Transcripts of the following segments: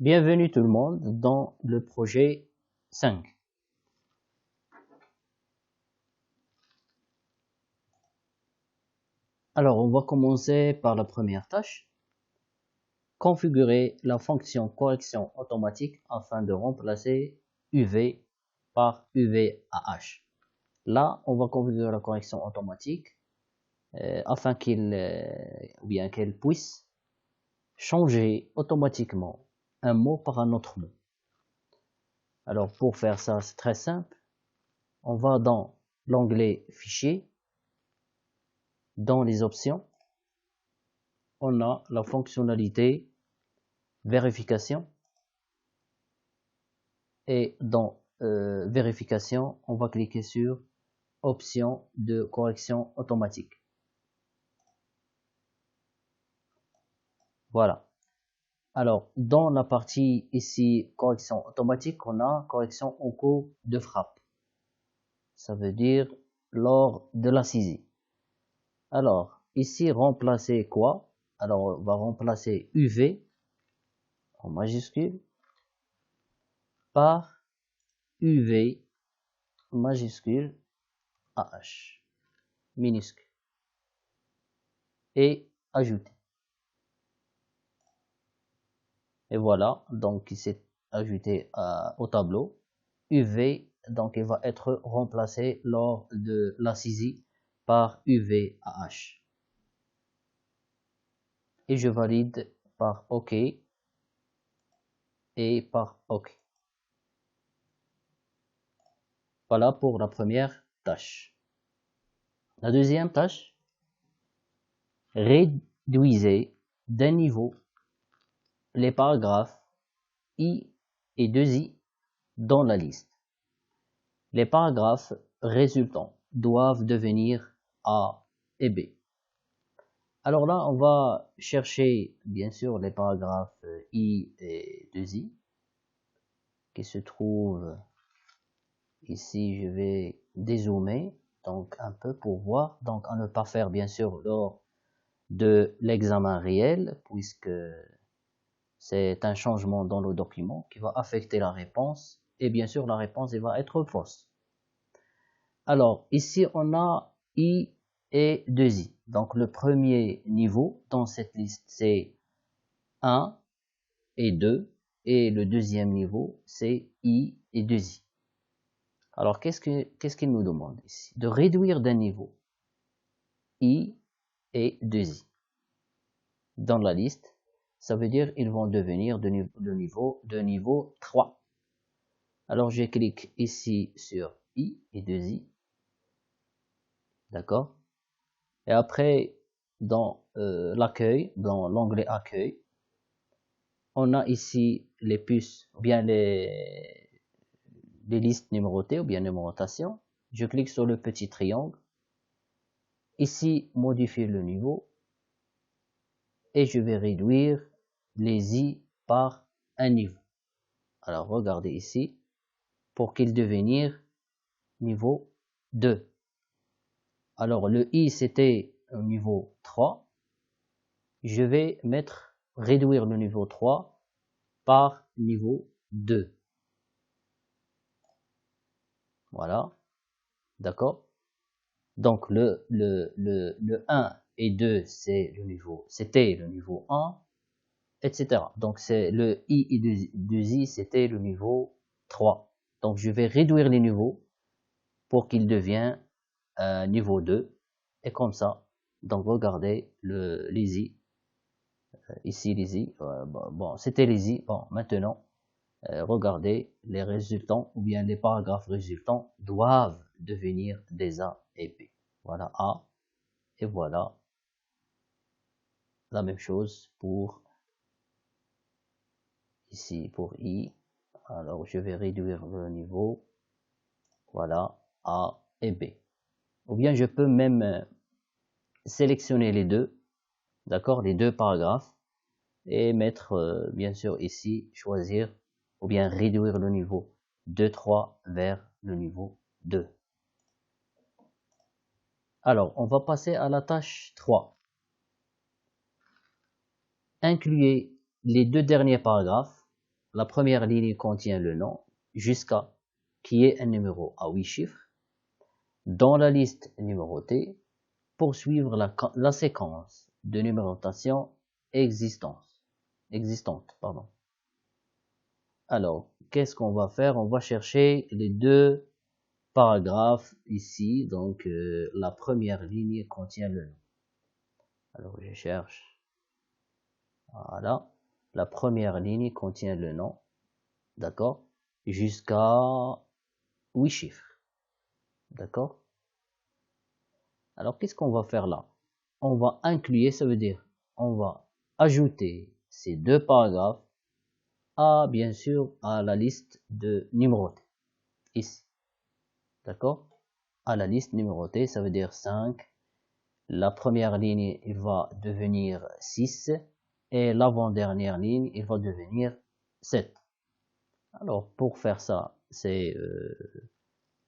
Bienvenue tout le monde dans le projet 5. Alors, on va commencer par la première tâche. Configurer la fonction correction automatique afin de remplacer UV par UVAH. Là, on va configurer la correction automatique afin qu'elle puisse changer automatiquement un mot par un autre mot. Alors, pour faire ça, c'est très simple. On va dans l'onglet Fichier. Dans les options, on a la fonctionnalité vérification. Et dans vérification, on va cliquer sur option de correction automatique. Voilà. Alors, dans la partie ici, correction automatique, on a correction en cours de frappe. Ça veut dire lors de la saisie. Alors, ici, remplacer quoi? Alors, on va remplacer UV en majuscule par UV majuscule AH minuscule et ajouter. Et voilà, donc il s'est ajouté au tableau. UV, donc il va être remplacé lors de la saisie par UVAH. Et je valide par OK et par OK. Voilà pour la première tâche. La deuxième tâche, réduisez d'un niveau les paragraphes I et 2I dans la liste. Les paragraphes résultants doivent devenir A et B. Alors là, on va chercher bien sûr les paragraphes I et 2I qui se trouvent ici. Je vais dézoomer donc un peu pour voir. Donc à ne pas faire bien sûr lors de l'examen réel puisque c'est un changement dans le document qui va affecter la réponse et bien sûr la réponse elle va être fausse. Alors ici on a I et 2I. Donc le premier niveau dans cette liste c'est 1 et 2 et le deuxième niveau c'est I et 2I. Alors qu'est-ce qu'il nous demande ici? De réduire d'un niveau I et 2I. Dans la liste, ça veut dire ils vont devenir de niveau 3. Alors je clique ici sur I et 2I. D'accord? Et après, dans l'accueil, dans l'onglet accueil, on a ici les puces, ou bien les listes numérotées, ou bien numérotation. Je clique sur le petit triangle. Ici, modifier le niveau. Et je vais réduire les I par un niveau. Alors, regardez ici, pour qu'il devienne niveau 2. Alors, le I, c'était au niveau 3. Je vais réduire le niveau 3 par niveau 2. Voilà. D'accord? Donc, le 1 et 2, c'était le niveau 1, etc. Donc, c'est le I et 2I, c'était le niveau 3. Donc, je vais réduire les niveaux pour qu'il devienne niveau 2. Et comme ça, donc regardez les I. Ici, les I. Bon, c'était les I. Bon, maintenant, regardez les résultants ou bien les paragraphes résultants doivent devenir des A et B. Voilà A et voilà la même chose pour ici pour I. Alors je vais réduire le niveau. Voilà A et B. Ou bien je peux même sélectionner les deux, d'accord, les deux paragraphes et mettre bien sûr ici choisir ou bien réduire le niveau de 3 vers le niveau 2. Alors, on va passer à la tâche 3. Incluez les deux derniers paragraphes la première ligne contient le nom jusqu'à qui est un numéro à 8 chiffres. Dans la liste numérotée, poursuivre la séquence de numérotation existante. Alors, qu'est-ce qu'on va faire? On va chercher les deux paragraphes ici. Donc, la première ligne contient le nom. Alors, je cherche. Voilà. La première ligne contient le nom. D'accord? Jusqu'à 8 chiffres. D'accord? Alors, qu'est-ce qu'on va faire là? On va inclure, ça veut dire, on va ajouter ces deux paragraphes bien sûr, à la liste de numérotée. Ici. D'accord? À la liste numérotée, ça veut dire 5. La première ligne, il va devenir 6. Et l'avant-dernière ligne, il va devenir 7. Alors, pour faire ça,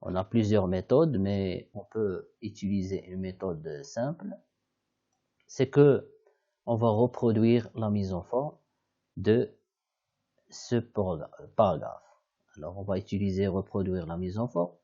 on a plusieurs méthodes, mais on peut utiliser une méthode simple. C'est que on va reproduire la mise en forme de ce paragraphe. Alors, on va utiliser reproduire la mise en forme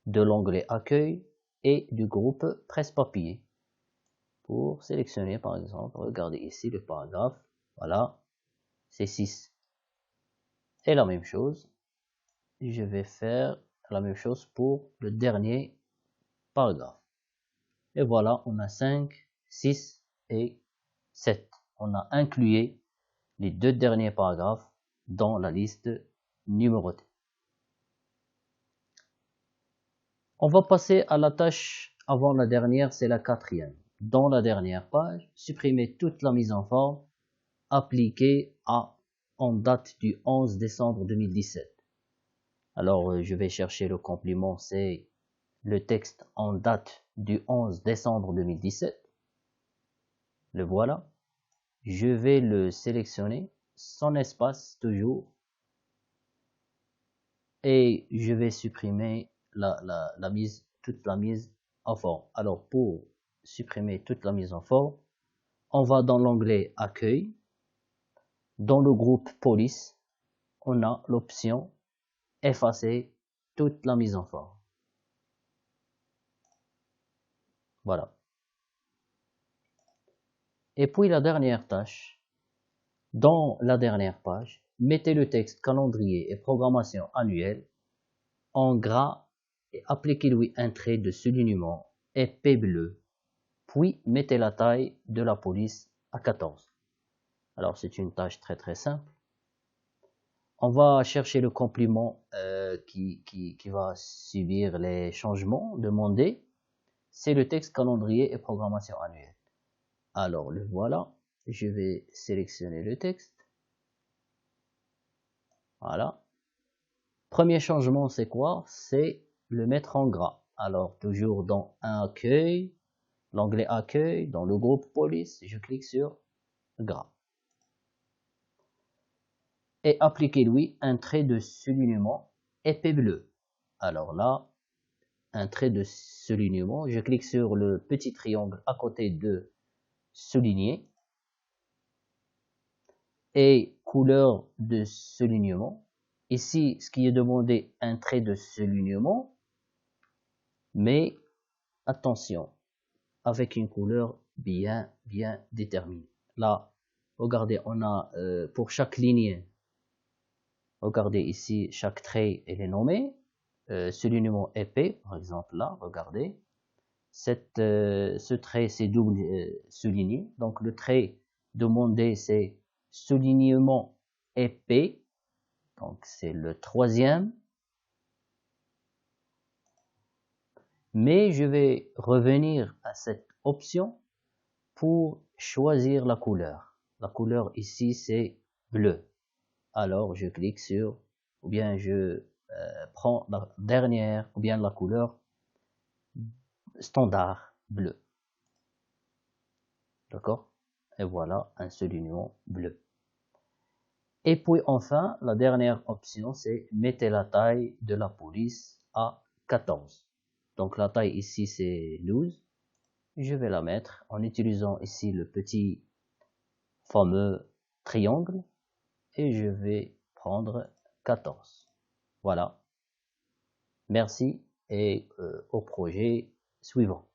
de l'onglet accueil et du groupe presse-papier. Pour sélectionner, par exemple, regardez ici le paragraphe. Voilà, c'est 6. Et la même chose, je vais faire la même chose pour le dernier paragraphe. Et voilà, on a 5, 6 et 7. On a inclus les deux derniers paragraphes dans la liste numérotée. On va passer à la tâche avant la dernière, c'est la 4e. Dans la dernière page, supprimer toute la mise en forme appliquée en date du 11 décembre 2017. Alors, je vais chercher le complément, c'est le texte en date du 11 décembre 2017. Le voilà. Je vais le sélectionner, son espace toujours, et je vais supprimer toute la mise en forme. Alors, pour supprimer toute la mise en forme, on va dans l'onglet accueil. Dans le groupe police, on a l'option effacer toute la mise en forme. Voilà. Et puis la dernière tâche, dans la dernière page, mettez le texte calendrier et programmation annuelle en gras et appliquez-lui un trait de soulignement épais bleu. Puis mettez la taille de la police à 14. Alors c'est une tâche très très simple. On va chercher le complément qui va subir les changements demandés. C'est le texte calendrier et programmation annuelle. Alors le voilà. Je vais sélectionner le texte. Voilà. Premier changement, c'est quoi? C'est le mettre en gras. Alors toujours dans un accueil, l'onglet accueil, dans le groupe police, je clique sur gras. Et appliquez-lui un trait de soulignement épais bleu. Alors là, un trait de soulignement, je clique sur le petit triangle à côté de souligner et couleur de soulignement. Ici, ce qui est demandé, un trait de soulignement, mais attention, avec une couleur bien déterminée. Là, regardez, on a pour chaque ligne, regardez ici, chaque trait il est nommé. Soulignement épais, par exemple là, regardez. Ce trait c'est double souligné. Donc le trait demandé c'est soulignement épais. Donc c'est le 3e. Mais je vais revenir à cette option pour choisir la couleur. La couleur ici c'est bleu. Alors je clique sur, ou bien je prends la dernière, ou bien la couleur standard bleu. D'accord? Et voilà un soulignement bleu. Et puis enfin, la dernière option, c'est mettez la taille de la police à 14. Donc la taille ici, c'est 12. Je vais la mettre en utilisant ici le petit fameux triangle. et je vais prendre 14. Voilà. Merci et au projet suivant.